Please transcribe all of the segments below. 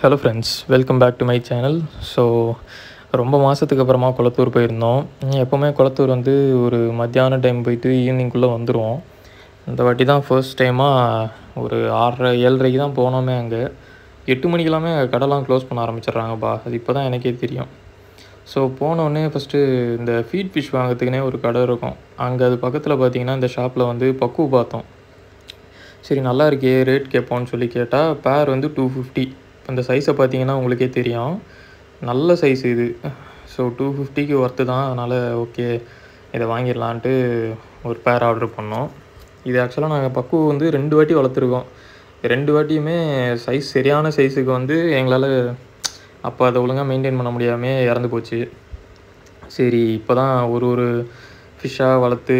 Hello friends, welcome back to my channel. So ரொம்ப மாதத்துக்கு அப்புறமா குளத்தூர் போயிருந்தோம். எப்போவுமே குளத்தூர் வந்து ஒரு மத்தியான டைம் போயிட்டு ஈவினிங்குள்ளே வந்துடுவோம். இந்த வாட்டி தான் ஃபர்ஸ்ட் டைமாக ஒரு 6:30 7:30க்கு தான் போனோமே. அங்கே 8 மணிக்கெல்லாமே கடைலாம் க்ளோஸ் பண்ண ஆரம்பிச்சிடுறாங்கப்பா. அது இப்போ தான் எனக்கே தெரியும். ஸோ போனோடனே ஃபஸ்ட்டு இந்த ஃபீட் ஃபிஷ் வாங்கிறதுக்குனே ஒரு கடை இருக்கும். அங்கே அது பக்கத்தில் பார்த்தீங்கன்னா இந்த ஷாப்பில் வந்து பக்கு பார்த்தோம். சரி நல்லா இருக்கே, ரேட் கேட்போன்னு சொல்லி கேட்டால் பேர் வந்து 250. இந்த சைஸை பார்த்தீங்கன்னா உங்களுக்கே தெரியும், நல்ல சைஸ் இது. ஸோ 250க்கு ஒர்த்து தான். அதனால் ஓகே, இதை வாங்கிடலான்ட்டு ஒரு பேர் ஆர்டர் பண்ணோம். இது ஆக்சுவலாக நாங்கள் பக்கு வந்து 2 வாட்டி வளர்த்துருக்கோம். 2 வாட்டியுமே சைஸ் சரியான சைஸுக்கு வந்து எங்களால் அப்போ அதை ஒழுங்காக மெயின்டைன் பண்ண முடியாமல் இறந்து போச்சு. சரி, இப்போ தான் ஒரு ஃபிஷ்ஷாக வளர்த்து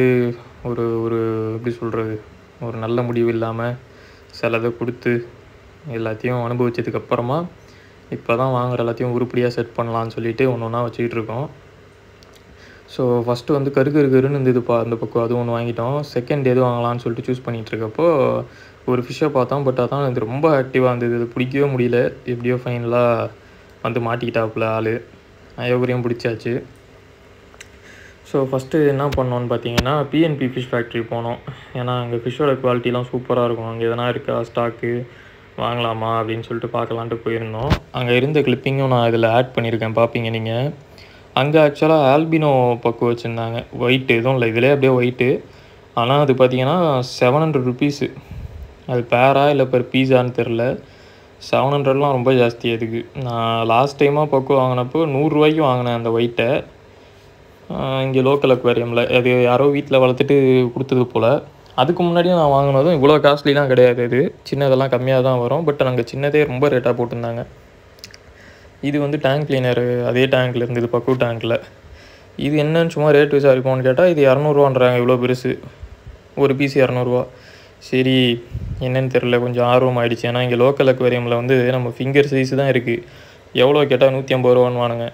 ஒரு ஒரு எப்படி சொல்கிறது, ஒரு நல்ல முடிவு இல்லாமல் சிலதை கொடுத்து எல்லாத்தையும் அனுபவிச்சதுக்கப்புறமா இப்போ தான் வாங்குகிற எல்லாத்தையும் உருப்படியாக செட் பண்ணலான்னு சொல்லிவிட்டு ஒன்று ஒன்றா வச்சுக்கிட்டு இருக்கோம். ஸோ ஃபஸ்ட்டு வந்து கருன்னு இருந்ததுப்பா அந்த பக்கம், அது ஒன்று வாங்கிட்டோம். செகண்ட் எது வாங்கலான்னு சொல்லிட்டு சூஸ் பண்ணிகிட்ருக்கப்போ ஒரு ஃபிஷ்ஷை பார்த்தோம். பட் அதான் இது ரொம்ப ஆக்டிவாக இருந்தது. அது பிடிக்கவே முடியல. எப்படியோ ஃபைனலாக வந்து மாட்டிக்கிட்டாப்புல ஆள். அயோகரியம் பிடிச்சாச்சு. ஸோ ஃபஸ்ட்டு என்ன பண்ணோன்னு பார்த்தீங்கன்னா பிஎன்பி ஃபிஷ் ஃபேக்ட்ரி போனோம். ஏன்னா அங்கே ஃபிஷ்ஷோட குவாலிட்டிலாம் சூப்பராக இருக்கும். அங்கே எதனா இருக்கா ஸ்டாக்கு வாங்கலாமா அப்படின்னு சொல்லிட்டு பார்க்கலான்ட்டு போயிருந்தோம். அங்கே இருந்த கிளிப்பிங்கும் நான் இதில் ஆட் பண்ணியிருக்கேன், பார்ப்பீங்க நீங்கள். அங்கே ஆக்சுவலாக ஆல்பினோ பக்கு வச்சுருந்தாங்க. ஒயிட்டு எதுவும் இல்லை, இதிலே அப்படியே ஒயிட்டு. ஆனால் அது பார்த்தீங்கன்னா 700 ருபீஸு. அது பேரா இல்லை பெர் பீஸான்னு தெரில. 700லாம் ரொம்ப ஜாஸ்தி அதுக்கு. நான் லாஸ்ட் டைமாக பக்கு வாங்கினப்போ 100 ரூபாய்க்கு வாங்கினேன் அந்த ஒயிட்டை. இங்கே லோக்கல் அக்வேரியமில் அது யாரோ வீட்டில் வளர்த்துட்டு கொடுத்தது போல். அதுக்கு முன்னாடியும் நான் வாங்கினதும் இவ்வளோ காஸ்ட்லிலாம் கிடையாது. இது சின்னதெல்லாம் கம்மியாக தான் வரும். பட் நாங்கள் சின்னதே ரொம்ப ரேட்டாக போட்டிருந்தாங்க. இது வந்து டேங்க் கிளீனரு அதே டேங்க்கில் இருந்தது, பக்கு டேங்க்கில். இது என்னன்னு சும்மா ரேட் விசாரிப்போம்னு கேட்டால் இது 200ரூவான்றாங்க. இவ்வளோ பெருசு, ஒரு பீஸ் 200ரூவா. சரி என்னன்னு தெரில, கொஞ்சம் ஆர்வம் ஆகிடுச்சு. ஏன்னா இங்கே லோக்கல் அக்வேரியமில் வந்து நம்ம ஃபிங்கர் சைஸ் தான் இருக்குது. எவ்வளோ கேட்டால் 150 ரூபான்னு வானுங்க.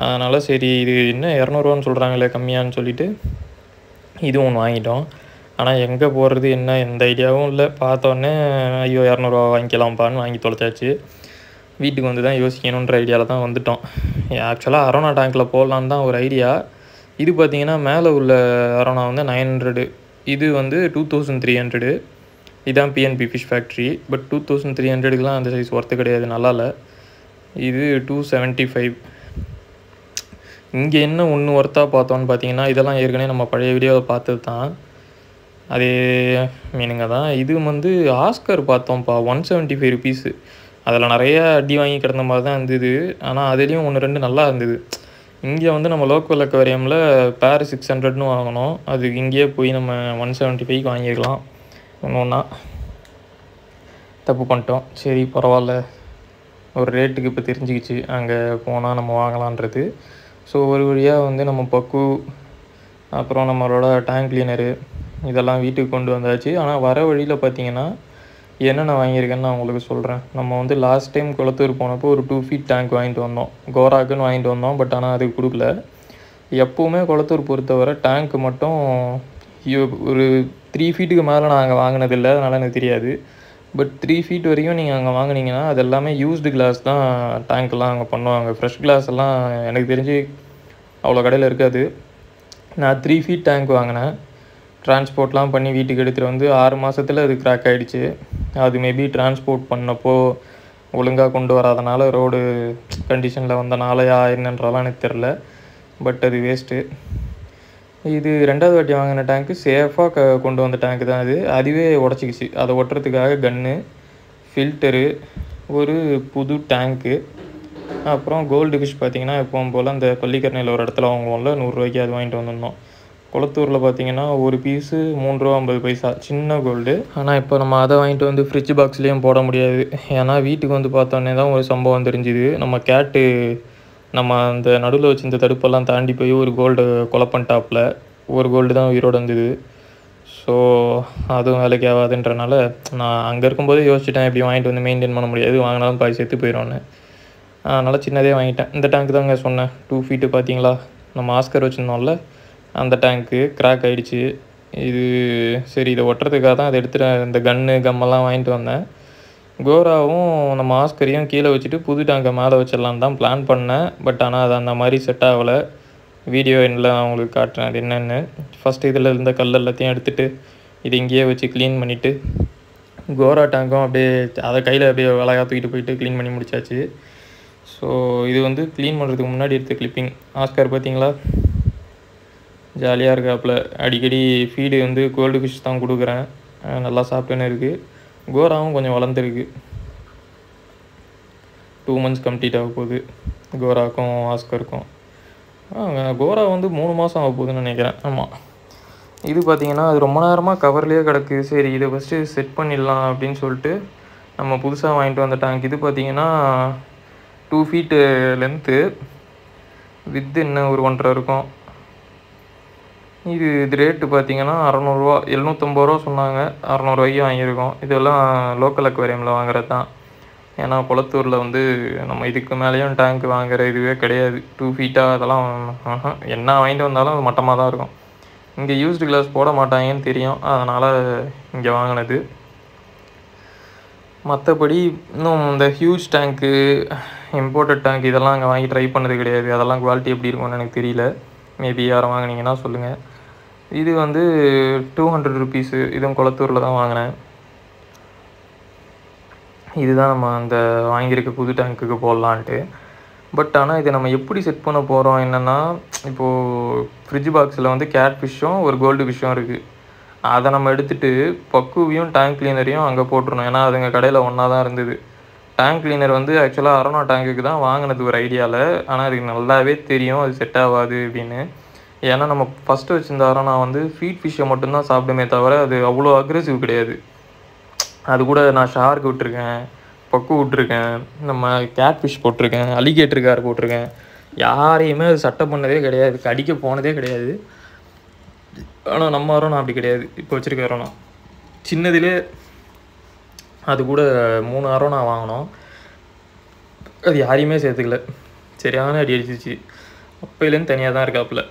அதனால் சரி இது என்ன 200ரூவான்னு சொல்கிறாங்களே கம்மியான்னு சொல்லிவிட்டு இது ஒன்று வாங்கிட்டோம். ஆனால் எங்கே போடுறது என்ன எந்த ஐடியாவும் இல்லை. பார்த்தோன்னே ஐயோ 200ரூவா வாங்கிக்கலாம்ப்பான்னு வாங்கி தொலைச்சாச்சு. வீட்டுக்கு வந்து தான் யோசிக்கணுன்ற ஐடியாவில் தான் வந்துட்டோம். ஆக்சுவலாக அரோனா டேங்க்கில் போடலான்னு தான் ஒரு ஐடியா. இது பார்த்திங்கன்னா மேலே உள்ள அரோனா வந்து 900, இது வந்து 2300. இதுதான் பிஎன்பி ஃபிஷ் ஃபேக்ட்ரி. பட் 2300க்குலாம் அந்த சைஸ் ஒர்த்து கிடையாது, நல்லா இல்லை. இது 275. இங்கே என்ன ஒன்று ஒர்த்தாக பார்த்தோன்னு பார்த்தீங்கன்னா, இதெல்லாம் ஏற்கனவே நம்ம பழைய வீடியோவில் பார்த்தது தான், அதே மீனுங்க தான். இது வந்து ஆஸ்கர் பார்த்தோம்ப்பா, 175 ருபீஸு. அதில் நிறைய அடி வாங்கி கிடந்த மாதிரி தான் இருந்தது. ஆனால் அதுலேயும் 1-2 நல்லா இருந்தது. இங்கே வந்து நம்ம லோக்கல் அக்வேரியமில் பேர் 600ன்னு வாங்கினோம். அது இங்கேயே போய் நம்ம 175க்கு வாங்கிக்கலாம். ஒன்று ஒன்றா தப்பு பண்ணிட்டோம். சரி பரவாயில்ல, ஒரு ரேட்டுக்கு இப்போ தெரிஞ்சிக்கிச்சு அங்கே போனால் நம்ம வாங்கலான்றது. ஸோ ஒரு வழியாக வந்து நம்ம பக்கு அப்புறம் நம்மளோட டேங்க் கிளீனரு இதெல்லாம் வீட்டுக்கு கொண்டு வந்தாச்சு. ஆனால் வர வழியில் பார்த்திங்கன்னா என்னென்ன வாங்கியிருக்கேன்னு நான் உங்களுக்கு சொல்கிறேன். நம்ம வந்து லாஸ்ட் டைம் குளத்தூர் போனப்போ ஒரு 2 ஃபீட் டேங்க் வாங்கிட்டு வந்தோம். கோராக்குன்னு வாங்கிட்டு வந்தோம். பட் ஆனால் அதுக்கு கொடுக்கல. எப்போவுமே குளத்தூர் பொறுத்தவரை டேங்க்கு மட்டும் ஒரு 3 ஃபீட்டுக்கு மேலே நான் அங்கே வாங்கினதில்லை, அதனால் எனக்கு தெரியாது. பட் 3 ஃபீட் வரைக்கும் நீங்கள் அங்கே வாங்கினீங்கன்னா அது எல்லாமே யூஸ்டு கிளாஸ் தான் டேங்க்கெலாம் அங்கே பண்ணுவாங்க. ஃப்ரெஷ் கிளாஸ் எல்லாம் எனக்கு தெரிஞ்சு அவ்வளோ கடையில் இருக்காது. நான் 3 ஃபீட் டேங்க் வாங்கினேன். ட்ரான்ஸ்போர்ட்லாம் பண்ணி வீட்டுக்கு எடுத்துகிட்டு வந்து 6 மாதத்தில் அது கிராக் ஆகிடுச்சு. அது மேபி டிரான்ஸ்போர்ட் பண்ணப்போ ஒழுங்காக கொண்டு வராதனால ரோடு கண்டிஷனில் வந்தனாலயா என்னன்றலாம் எனக்கு தெரில. பட் அது வேஸ்ட்டு. இது 2வது வாட்டி வாங்கின டேங்க்கு சேஃபாக கொண்டு வந்த டேங்க்கு தான் அது. அதுவே உடச்சிக்கிச்சு. அதை ஒட்டுறதுக்காக கன்னு, ஃபில்டரு, ஒரு புது டேங்க்கு, அப்புறம் கோல்டு ஃபிஷ் பார்த்திங்கன்னா எப்பவும் போல் அந்த பள்ளிக்கரணையில் ஒரு இடத்துல வாங்குவோம்ல 100 ரூபாய்க்கு, அது வாங்கிட்டு வந்திருந்தோம். குளத்தூரில் பார்த்திங்கன்னா ஒரு பீஸு 3.50 ரூபா, சின்ன கோல்டு. ஆனால் இப்போ நம்ம அதை வாங்கிட்டு வந்து ஃப்ரிட்ஜ் பாக்ஸ்லேயும் போட முடியாது. ஏன்னா வீட்டுக்கு வந்து பார்த்தோன்னே தான் ஒரு சம்பவம் தெரிஞ்சுது. நம்ம கேட்டு நம்ம அந்த நடுவில் வச்சு இந்த தடுப்பெல்லாம் தாண்டி போய் ஒரு கோல்டு கொலை பண்ணிட்டாப்பில். ஒரு கோல்டு தான் உயிரோடு வந்தது. ஸோ அதுவும் வேலைக்கு ஆகாதுன்றனால நான் அங்கே இருக்கும்போதே யோசிச்சுட்டேன், எப்படி வாங்கிட்டு வந்து மெயின்டைன் பண்ண முடியாது, வாங்கினாலும் பாதி செத்து போயிடும்னு. அதனால் சின்னதே வாங்கிட்டேன். இந்த டேங்க் தாங்க சொன்னேன், 2 ஃபீட்டு பார்த்தீங்களா, நம்ம ஆஸ்கர் வச்சுருந்தோம்ல அந்த டேங்க்கு கிராக் ஆகிடுச்சு. இது சரி இதை ஒட்டுறதுக்காக தான் அதை எடுத்துகிட்டு இந்த கம்மெல்லாம் வாங்கிட்டு வந்தேன். கோராவும் நம்ம ஆஸ்கரையும் கீழே வச்சுட்டு புது டேங்கை மேலே வச்சிடலான்னு தான் பிளான் பண்ணேன். பட் ஆனால் அது அந்த மாதிரி செட் ஆகலை. வீடியோ எண்ணில் நான் உங்களுக்கு காட்டுறேன் அது என்னென்னு. ஃபஸ்ட்டு இதில் இருந்த கல் எல்லாத்தையும் எடுத்துகிட்டு இது இங்கேயே வச்சு க்ளீன் பண்ணிவிட்டு கோரா டேங்கும் அப்படியே அதை கையில் அப்படியே அழகாக தூக்கிட்டு போயிட்டு க்ளீன் பண்ணி முடிச்சாச்சு. ஸோ இது வந்து க்ளீன் பண்ணுறதுக்கு முன்னாடி எடுத்த கிளிப்பிங். ஆஸ்கார் பார்த்தீங்களா, ஜாலியாக இருக்காப்புல. அடிக்கடி ஃபீடு வந்து கோல்டு ஃபிஷ் தான் கொடுக்குறேன், நல்லா சாப்பிட்டுன்னு இருக்குது. கோராவும் கொஞ்சம் வளர்ந்துருக்கு. 2 months கம்ப்ளீட் ஆக போகுது கோராக்கும் ஆஸ்கருக்கும். கோரா வந்து 3 மாதம் ஆக போகுதுன்னு நினைக்கிறேன். ஆமாம், இது பார்த்திங்கன்னா அது ரொம்ப நேரமாக கவர்லேயே கிடக்கு. சரி இதை ஃபஸ்ட்டு செட் பண்ணிடலாம் அப்படின்னு சொல்லிட்டு நம்ம புதுசாக வாங்கிட்டு வந்த டேங்க். இது பார்த்திங்கன்னா 2 feet லென்த்து, வித்து என்ன ஒரு 1.5 இருக்கும். இது ரேட்டு பார்த்திங்கன்னா 600 ரூபா, 750 ரூபா சொன்னாங்க. 600 ரூபாய்க்கு வாங்கியிருக்கோம். இதெல்லாம் லோக்கல் அக்வேரியமில் வாங்குறது தான். ஏன்னா குளத்தூரில் வந்து நம்ம இதுக்கு மேலேயும் டேங்க் வாங்குகிற இதுவே கிடையாது. 2 feet அதெல்லாம் என்ன வாங்கிட்டு வந்தாலும் அது மட்டமாக தான் இருக்கும். இங்கே யூஸ்டு கிளாஸ் போட மாட்டாங்கன்னு தெரியும், அதனால் இங்கே வாங்கினது. மற்றபடி இன்னும் இந்த ஹியூஜ் டேங்க்கு, இம்போர்ட்டட் டேங்க் இதெல்லாம் அங்கே வாங்கி ட்ரை பண்ணது கிடையாது. அதெல்லாம் குவாலிட்டி எப்படி இருக்கும்னு எனக்கு தெரியல. மேபி யாரும் வாங்கினீங்கன்னா சொல்லுங்கள். இது வந்து 200 rupees. இதுவும் குளத்தூரில் தான் வாங்கினேன். இதுதான் நம்ம அந்த வாங்கியிருக்க புது டேங்க்குக்கு போடலான்ட்டு. பட் ஆனால் இதை நம்ம எப்படி செட் பண்ண போகிறோம் என்னென்னா, இப்போது ஃப்ரிட்ஜ் பாக்ஸில் வந்து கேட் ஃபிஷ்ஷும் ஒரு கோல்டு ஃபிஷ்ஷும் இருக்குது. அதை நம்ம எடுத்துகிட்டு பக்குவையும் டேங்க் கிளீனரையும் அங்கே போட்டுருணும். ஏன்னா அதுங்க கடையில் ஒன்றா தான் இருந்தது. டேங்க் கிளீனர் வந்து ஆக்சுவலாக அரோனா டேங்குக்கு தான் வாங்கினது ஒரு ஐடியாவில். ஆனால் அதுக்கு நல்லாவே தெரியும் அது செட் ஆகாது அப்படின்னு. ஏன்னா நம்ம ஃபஸ்ட்டு வச்சுருந்த அரோனா வந்து ஃபீட் ஃபிஷ்ஷை மட்டும்தான் சாப்பிடுமே தவிர அது அவ்வளோ அக்ரெசிவ் கிடையாது. அது கூட நான் ஷார்க் விட்டுருக்கேன், பக்கு விட்ருக்கேன், நம்ம கேட் ஃபிஷ் போட்டிருக்கேன், அலிகேட்டர் கார் போட்டிருக்கேன். யாரையுமே அது சட்டை பண்ணதே கிடையாது, கடிக்க போனதே கிடையாது. ஆனால் நம்ம அரோனா அப்படி கிடையாது. இப்போ வச்சுருக்க அரோனா சின்னதிலே அது கூட 3 அரோனா வாங்கினோம். அது யாரையுமே சேர்த்துக்கல, சரியான அடி அடிச்சிச்சு. அப்பையிலேருந்து தனியாக தான் இருக்காப்புல.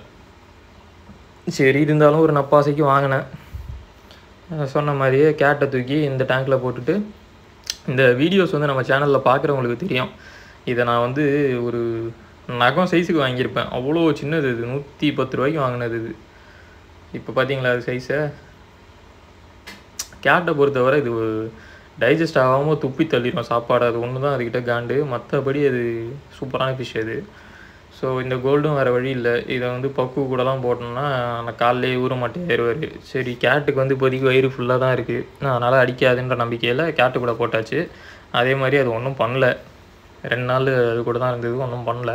சரி இருந்தாலும் ஒரு நப்பாசைக்கு வாங்கினேன். சொன்ன மாதிரியே கேட்டை தூக்கி இந்த டேங்க்கில் போட்டுட்டு, இந்த வீடியோஸ் வந்து நம்ம சேனலில் பார்க்குறவங்களுக்கு தெரியும். இதை நான் வந்து ஒரு நகம் சைஸுக்கு வாங்கியிருப்பேன். அவ்வளோ சின்னது இது, 110 ரூபாய்க்கு வாங்கினது இது. இப்போ பார்த்தீங்களா அது சைஸை. கேட்டை பொறுத்தவரை இது டைஜஸ்ட் ஆகாமல் துப்பி தள்ளிடும் சாப்பாடு. அது ஒன்று தான் அதுக்கிட்ட காண்டு, மற்றபடி அது சூப்பரான ஃபிஷ் அது. ஸோ இந்த கோல்டும் வேறு வழி இல்லை. இதை வந்து பக்கு கூடலாம் போட்டோம்னா நான் காலையிலே ஊற மாட்டேன் ஏறுவார். சரி கேட்டுக்கு வந்து இப்போதைக்கு வயிறு ஃபுல்லாக தான் இருக்குது, அதனால் அடிக்காதுன்ற நம்பிக்கையில் கேட்டு கூட போட்டாச்சு. அதே மாதிரி அது ஒன்றும் பண்ணல. 2 நாள் அது கூட தான் இருந்தது, ஒன்றும் பண்ணல.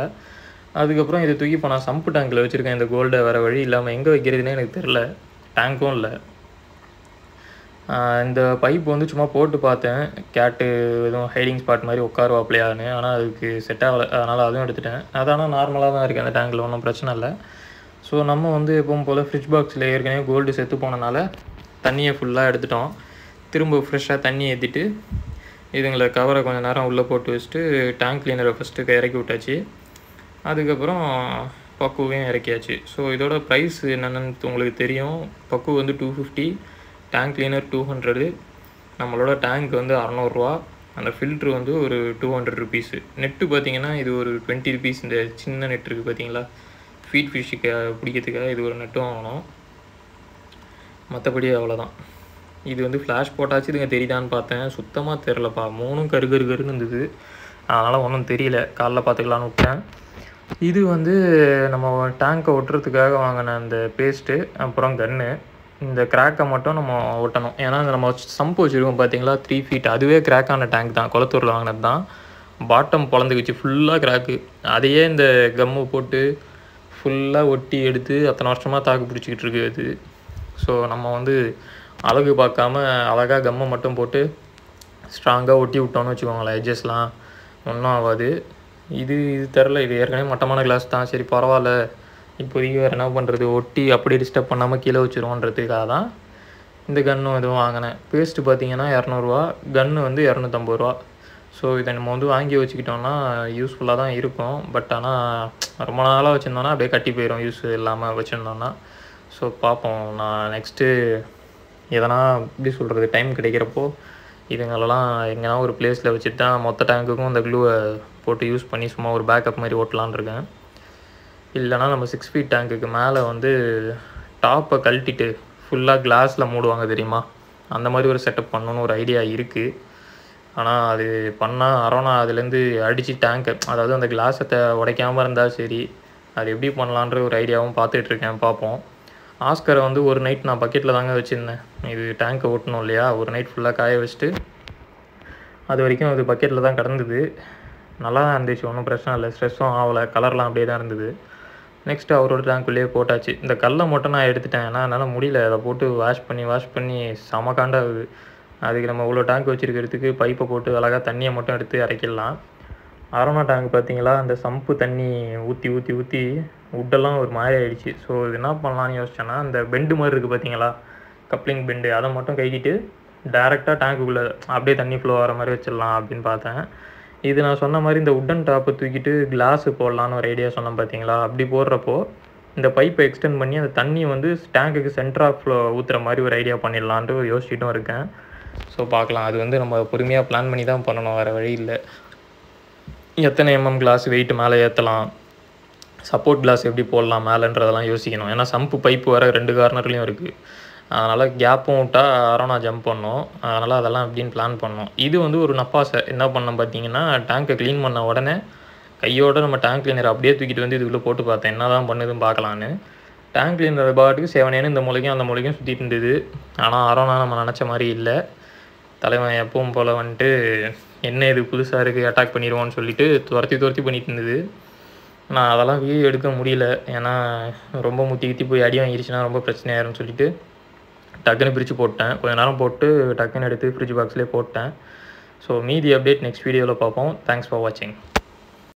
அதுக்கப்புறம் இதை தூக்கி இப்போ நான் சம்பு டேங்கில் வச்சுருக்கேன். இந்த கோல்டை வேறு வழி இல்லாமல் எங்கே வைக்கிறதுனே எனக்கு தெரில, டேங்க்கும் இல்லை. இந்த பைப் வந்து சும்மா போட்டு பார்த்தேன், கேட்டு எதுவும் ஹைடிங் ஸ்பாட் மாதிரி உட்காருவாப்லையான்னு. ஆனால் அதுக்கு செட் ஆகலை, அதனால் அதுவும் எடுத்துட்டேன். அது ஆனால் நார்மலாக தான் இருக்குது அந்த டேங்கில், ஒன்றும் பிரச்சனை இல்லை. ஸோ நம்ம வந்து எப்பவும் போல் ஃப்ரிட்ஜ் பாக்ஸில் ஏற்கனவே கோல்டு செத்து போனனால தண்ணியை ஃபுல்லாக எடுத்துட்டோம். திரும்ப ஃப்ரெஷ்ஷாக தண்ணி ஏற்றிட்டு இதுங்களை கவரை கொஞ்சம் நேரம் உள்ளே போட்டு வச்சுட்டு டேங்க் கிளீனரை ஃபஸ்ட்டு இறக்கி விட்டாச்சு. அதுக்கப்புறம் பக்குவையும் இறக்கியாச்சு. ஸோ இதோட ப்ரைஸ் என்னென்னு உங்களுக்கு தெரியும். பக்கு வந்து 250, டேங்க் கிளீனர் 200, நம்மளோட டேங்க் வந்து 600 ரூபா, அந்த ஃபில்ட்ரு வந்து ஒரு 200 rupees. நெட்டு பார்த்திங்கன்னா இது ஒரு 20 rupees. இந்த சின்ன நெட் இருக்குது பார்த்தீங்களா, ஃபீட் ஃபிஷ்ஷுக்கு பிடிக்கிறதுக்காக இது ஒரு நெட்டும் வாங்கணும். மற்றபடி அவ்வளோதான். இது வந்து ஃப்ளாஷ் போட்டாச்சு, இதுங்க தெரியுதான்னு பார்த்தேன், சுத்தமாக தெரிலப்பா. 3ம் கருகருன்னு இருந்தது, அதனால் ஒன்றும் தெரியல. காலைல பார்த்துக்கலான்னு விட்டேன். இது வந்து நம்ம டேங்கை ஒட்டுறதுக்காக வாங்கின அந்த பேஸ்ட்டு, அப்புறம் கன்று. இந்த கிராக்கை மட்டும் நம்ம ஒட்டணும். ஏன்னா நம்ம சம்பு வச்சுருக்கோம் பார்த்தீங்களா 3 feet, அதுவே கிராக்கான டேங்க் தான், குளத்தூரில் வாங்கினது தான். பாட்டம் பொழந்துக்குச்சு ஃபுல்லாக கிராக்கு. அதையே இந்த கம்மு போட்டு ஃபுல்லாக ஒட்டி எடுத்து அத்தனை வருஷமாக தாக்கு பிடிச்சிக்கிட்டு இருக்குது அது. ஸோ நம்ம வந்து அழகு பார்க்காம அழகாக கம்மை மட்டும் போட்டு ஸ்ட்ராங்காக ஒட்டி விட்டோன்னு வச்சுக்கோங்களேன், எட்ஜஸ்லாம் ஒன்றும் ஆகாது. இது தெரில, இது ஏற்கனவே மட்டமான கிளாஸ் தான். சரி பரவாயில்ல, இப்போதைக்கு வேறு என்ன பண்ணுறது, ஒட்டி அப்படியே டிஸ்டர்ப் பண்ணாமல் கீழே வச்சுருவோன்றதுக்காக தான் இந்த கன்னும் எதுவும் வாங்கினேன். பேஸ்ட்டு பார்த்திங்கன்னா 200 ரூபா, கன்று வந்து 250 ரூபா. ஸோ இதை நம்ம வந்து வாங்கி வச்சுக்கிட்டோம்னா யூஸ்ஃபுல்லாக தான் இருக்கும். பட் ஆனால் ரொம்ப நாளாக வச்சுருந்தோன்னா அப்படியே கட்டி போயிடும் யூஸ் இல்லாமல் வச்சுருந்தோன்னா. ஸோ பார்ப்போம், நான் நெக்ஸ்ட்டு எதனா எப்படி சொல்கிறது டைம் கிடைக்கிறப்போ இதுங்களெல்லாம் எங்கேனா ஒரு பிளேஸில் வச்சுட்டு தான் மொத்த டேங்க்குக்கும் இந்த க்ளூவை போட்டு யூஸ் பண்ணி சும்மா ஒரு பேக்கப் மாதிரி ஓட்டலான்னு இருக்கேன். இல்லைனா நம்ம 6 ஃபீட் டேங்க்குக்கு மேலே வந்து டாப்பை கழட்டிட்டு ஃபுல்லாக கிளாஸில் மூடுவாங்க தெரியுமா, அந்த மாதிரி ஒரு செட்டப் பண்ணணுன்னு ஒரு ஐடியா இருக்குது. ஆனால் அது பண்ணால் அரோனா அதுலேருந்து அடித்து டேங்க்கை, அதாவது அந்த கிளாஸை உடைக்காமல் இருந்தால் சரி, அது எப்படி பண்ணலான்ற ஒரு ஐடியாவும் பார்த்துட்ருக்கேன். பார்ப்போம். ஆஸ்கரை வந்து ஒரு நைட் நான் பக்கெட்டில் தாங்க வச்சுருந்தேன். இது டேங்க்கை ஓட்டணும் இல்லையா, ஒரு நைட் ஃபுல்லாக காய வச்சுட்டு அது வரைக்கும் அது பக்கெட்டில் தான் கிடந்தது. நல்லா தான் இருந்துச்சு, ஒன்றும் பிரச்சனை இல்லை, ஸ்ட்ரெஸ்ஸும் ஆகலை, கலர்லாம் அப்படியே தான் இருந்தது. நெக்ஸ்ட்டு அவரோட டேங்க்குள்ளேயே போட்டாச்சு. இந்த கல்லை மட்டும் நான் எடுத்துட்டேன், ஏன்னா என்னால் முடியல, அதை போட்டு வாஷ் பண்ணி செம காண்டாகுது. அதுக்கு நம்ம இவ்வளோ டேங்க் வச்சுருக்கிறதுக்கு பைப்பை போட்டு அழகாக தண்ணியை மட்டும் எடுத்து இறக்கிடலாம். அரோனா டேங்க் பார்த்தீங்களா, அந்த சம்பு தண்ணி ஊற்றி உட்டெல்லாம் ஒரு மாதிரி ஆகிடுச்சு. ஸோ இது என்ன பண்ணலான்னு யோசிச்சேன்னா, அந்த பெண்டு மாதிரி இருக்குது பார்த்தீங்களா, கப்ளிங் பெண்டு, அதை மட்டும் கைக்கிட்டு டேரெக்டாக டேங்க்குள்ளே அப்படியே தண்ணி ஃப்ளோ ஆகிற மாதிரி வச்சிடலாம் அப்படின்னு பார்த்தேன். இது நான் சொன்ன மாதிரி இந்த உட்டன் டாப்பை தூக்கிட்டு கிளாஸு போடலான்னு ஒரு ஐடியா சொன்னேன் பார்த்தீங்களா, அப்படி போடுறப்போ இந்த பைப்பை எக்ஸ்டெண்ட் பண்ணி அந்த தண்ணி வந்து டேங்க்குக்கு சென்டராக ஃப்ளோ ஊற்றுற மாதிரி ஒரு ஐடியா பண்ணிடலான்ட்டு யோசிச்சுட்டும் இருக்கேன். ஸோ பார்க்கலாம், அது வந்து நம்ம பொறுமையாக பிளான் பண்ணி தான் பண்ணணும், வேறு வழி இல்லை. எத்தனை கிளாஸ் வெயிட் மேலே ஏற்றலாம், சப்போர்ட் கிளாஸ் எப்படி போடலாம் மேலேன்றதெல்லாம் யோசிக்கணும். ஏன்னா சம்பு பைப்பு வர 2 கார்னர்லேயும் இருக்குது. அதனால் கேப்பும் விட்டால் அரோனா ஜம்ப் பண்ணோம். அதனால் அதெல்லாம் எப்படின்னு பிளான் பண்ணோம். இது வந்து ஒரு நப்பாசை என்ன பண்ணோம் பார்த்தீங்கன்னா, டேங்க்கை க்ளீன் பண்ண உடனே கையோடு நம்ம டேங்க் கிளீனர் அப்படியே தூக்கிட்டு வந்து இதுக்குள்ளே போட்டு பார்த்தேன், என்ன தான் பண்ணுதுன்னு பார்க்கலான்னு. டேங்க் கிளீனர் பாட்டுக்கு சேவனேன்னு இந்த மூலைக்கும் அந்த மூலைக்கும் சுற்றிட்டு இருந்தது. ஆனால் அரோனா நம்ம நினச்ச மாதிரி இல்லை. தலைவன் எப்பவும் போல் வந்துட்டு என்ன இது புதுசாக இருக்குது, அட்டாக் பண்ணிடுவோன்னு சொல்லிட்டு துரத்தி பண்ணிட்டு இருந்தது. நான் அதெல்லாம் வீடியோ எடுக்க முடியல, ஏன்னா ரொம்ப முத்தி போய் அடி வாங்கிடுச்சுன்னா ரொம்ப பிரச்சனையாயிரும்னு சொல்லிட்டு டக்குன்னு பிரித்து போட்டேன். கொஞ்சம் நேரம் போட்டு டக்குன்னு எடுத்து ஃப்ரிட்ஜ் பாக்ஸ்லேயே போட்டேன். ஸோ மீதி அப்டேட் நெக்ஸ்ட் வீடியோவில் பார்ப்போம். தேங்க்ஸ் ஃபார் வாட்சிங்.